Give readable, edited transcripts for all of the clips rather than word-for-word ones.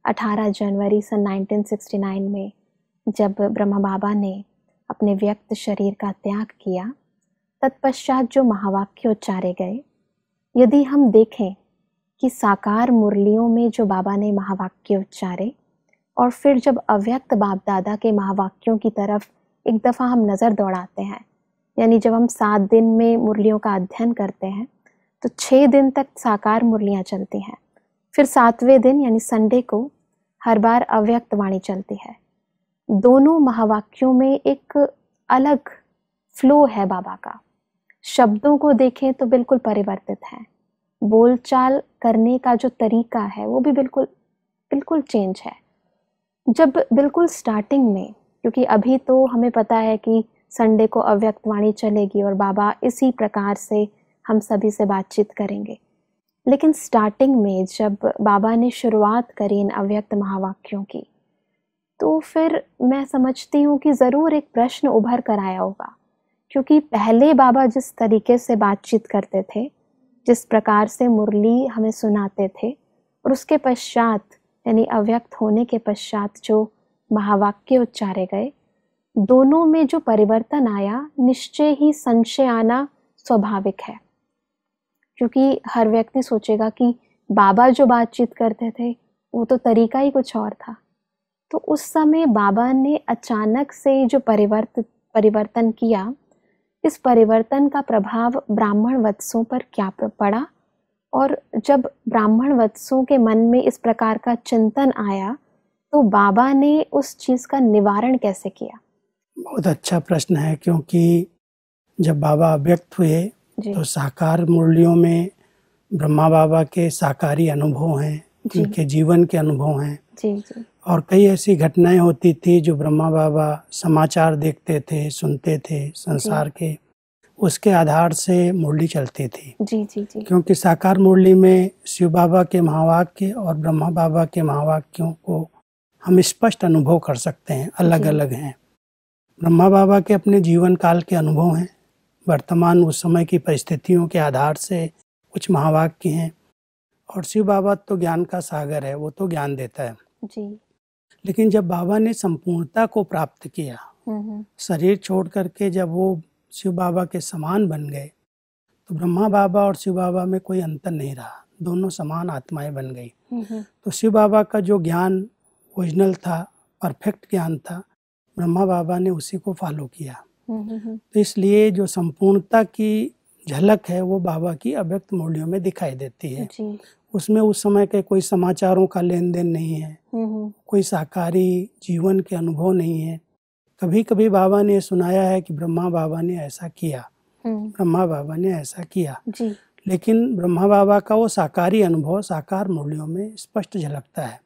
18 जनवरी सन 1969 में जब ब्रह्मा बाबा ने अपने व्यक्त शरीर का त्याग किया, तत्पश्चात जो महावाक्य उच्चारे गए, यदि हम देखें कि साकार मुरलियों में जो बाबा ने महावाक्य उच्चारे और फिर जब अव्यक्त बाप दादा के महावाक्यों की तरफ एक दफ़ा हम नज़र दौड़ाते हैं, यानी जब हम 7 दिन में मुरलियों का अध्ययन करते हैं तो 6 दिन तक साकार मुरलियाँ चलती हैं, फिर 7वें दिन यानी संडे को हर बार अव्यक्त वाणी चलती है। दोनों महावाक्यों में एक अलग फ्लो है बाबा का। शब्दों को देखें तो बिल्कुल परिवर्तित है, बोलचाल करने का जो तरीका है वो भी बिल्कुल चेंज है। जब बिल्कुल स्टार्टिंग में, क्योंकि अभी तो हमें पता है कि संडे को अव्यक्त वाणी चलेगी और बाबा इसी प्रकार से हम सभी से बातचीत करेंगे, लेकिन स्टार्टिंग में जब बाबा ने शुरुआत करी इन अव्यक्त महावाक्यों की, तो फिर मैं समझती हूँ कि ज़रूर एक प्रश्न उभर कर आया होगा, क्योंकि पहले बाबा जिस तरीके से बातचीत करते थे, जिस प्रकार से मुरली हमें सुनाते थे, और उसके पश्चात यानी अव्यक्त होने के पश्चात जो महावाक्य उच्चारे गए, दोनों में जो परिवर्तन आया, निश्चय ही संशय आना स्वाभाविक है। क्योंकि हर व्यक्ति सोचेगा कि बाबा जो बातचीत करते थे वो तो तरीका ही कुछ और था। तो उस समय बाबा ने अचानक से जो परिवर्तन किया, इस परिवर्तन का प्रभाव ब्राह्मण वत्सों पर क्या पड़ा, और जब ब्राह्मण वत्सों के मन में इस प्रकार का चिंतन आया तो बाबा ने उस चीज़ का निवारण कैसे किया? बहुत अच्छा प्रश्न है, क्योंकि जब बाबा अव्यक्त हुए तो साकार मुरलियों में ब्रह्मा बाबा के साकारी अनुभव हैं, उनके जीवन के अनुभव हैं जी। और कई ऐसी घटनाएं होती थी जो ब्रह्मा बाबा समाचार देखते थे, सुनते थे संसार के, उसके आधार से मुरली चलती थी। जी। क्योंकि साकार मुरली में शिव बाबा के महावाक्य और ब्रह्मा बाबा के महावाक्यों को हम स्पष्ट अनुभव कर सकते हैं, अलग अलग हैं। ब्रह्मा बाबा के अपने जीवन काल के अनुभव हैं, वर्तमान उस समय की परिस्थितियों के आधार से कुछ महावाक्य हैं, और शिव बाबा तो ज्ञान का सागर है, वो तो ज्ञान देता है जी। लेकिन जब बाबा ने संपूर्णता को प्राप्त किया, शरीर छोड़ करके जब वो शिव बाबा के समान बन गए, तो ब्रह्मा बाबा और शिव बाबा में कोई अंतर नहीं रहा, दोनों समान आत्माएं बन गई। तो शिव बाबा का जो ज्ञान ओरिजिनल था, परफेक्ट ज्ञान था, ब्रह्मा बाबा ने उसी को फॉलो किया। तो इसलिए जो संपूर्णता की झलक है वो बाबा की अव्यक्त मुरलियों में दिखाई देती है। उसमें उस समय के कोई समाचारों का लेन देन नहीं है, कोई साकारी जीवन के अनुभव नहीं है। कभी कभी बाबा ने सुनाया है कि ब्रह्मा बाबा ने ऐसा किया, ब्रह्मा बाबा ने ऐसा किया, लेकिन ब्रह्मा बाबा का वो साकारी अनुभव साकार मुरलियों में स्पष्ट झलकता है।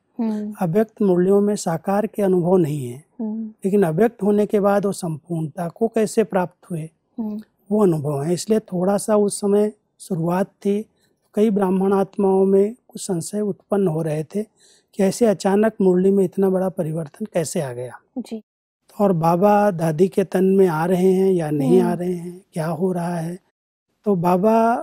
अव्यक्त मुरलियों में साकार के अनुभव नहीं है, लेकिन अव्यक्त होने के बाद वो संपूर्णता को कैसे प्राप्त हुए वो अनुभव है। इसलिए थोड़ा सा उस समय शुरुआत थी, कई ब्राह्मण आत्माओं में कुछ संशय उत्पन्न हो रहे थे कि ऐसे अचानक मुरली में इतना बड़ा परिवर्तन कैसे आ गया जी। और बाबा दादी के तन में आ रहे हैं या नहीं आ रहे हैं, क्या हो रहा है। तो बाबा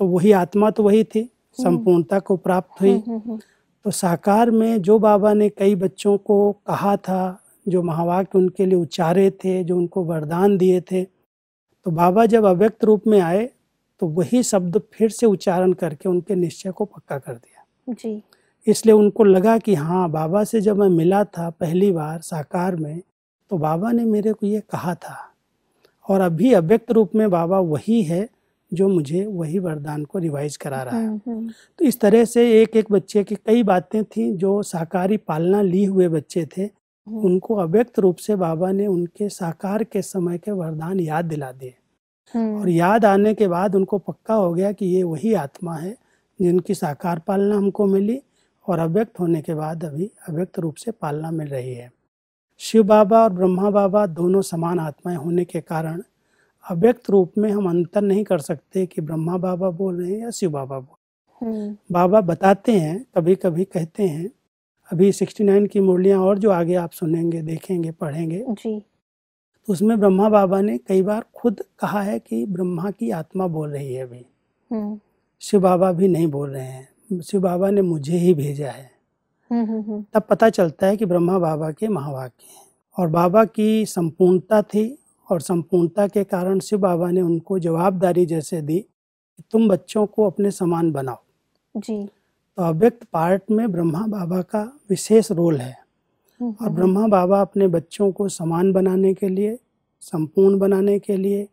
तो वही आत्मा तो वही थी, संपूर्णता को प्राप्त हुई। तो साकार में जो बाबा ने कई बच्चों को कहा था, जो महावाक्य उनके लिए उच्चारे थे, जो उनको वरदान दिए थे, तो बाबा जब अव्यक्त रूप में आए तो वही शब्द फिर से उच्चारण करके उनके निश्चय को पक्का कर दिया जी। इसलिए उनको लगा कि हाँ, बाबा से जब मैं मिला था पहली बार साकार में, तो बाबा ने मेरे को ये कहा था, और अभी अव्यक्त रूप में बाबा वही है जो मुझे वही वरदान को रिवाइज करा रहा है। तो इस तरह से एक एक बच्चे की कई बातें थी जो साकारी पालना लिए हुए बच्चे थे, उनको अव्यक्त रूप से बाबा ने उनके साकार के समय के वरदान याद दिला दिए, और याद आने के बाद उनको पक्का हो गया कि ये वही आत्मा है जिनकी साकार पालना हमको मिली, और अव्यक्त होने के बाद अभी अव्यक्त रूप से पालना मिल रही है। शिव बाबा और ब्रह्मा बाबा दोनों समान आत्माएं होने के कारण अव्यक्त रूप में हम अंतर नहीं कर सकते कि ब्रह्मा बाबा बोल रहे हैं या शिव बाबा बोल। बाबा बताते हैं, कभी कभी कहते हैं, अभी 69 की मुरलियाँ और जो आगे आप सुनेंगे, देखेंगे, पढ़ेंगे जी, तो उसमें ब्रह्मा बाबा ने कई बार खुद कहा है कि ब्रह्मा की आत्मा बोल रही है अभी, शिव बाबा भी नहीं बोल रहे हैं, शिव बाबा ने मुझे ही भेजा है। तब पता चलता है कि ब्रह्मा बाबा के महावाक्य हैं और बाबा की संपूर्णता थी और संपूर्णता के कारण शिव बाबा ने उनको जवाबदारी जैसे दी कि तुम बच्चों को अपने समान बनाओ जी। तो अव्यक्त पार्ट में ब्रह्मा बाबा का विशेष रोल है और ब्रह्मा बाबा अपने बच्चों को समान बनाने के लिए, संपूर्ण बनाने के लिए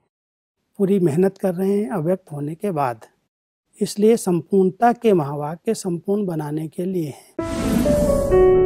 पूरी मेहनत कर रहे हैं अव्यक्त होने के बाद। इसलिए संपूर्णता के महावाक्य संपूर्ण बनाने के लिए हैं।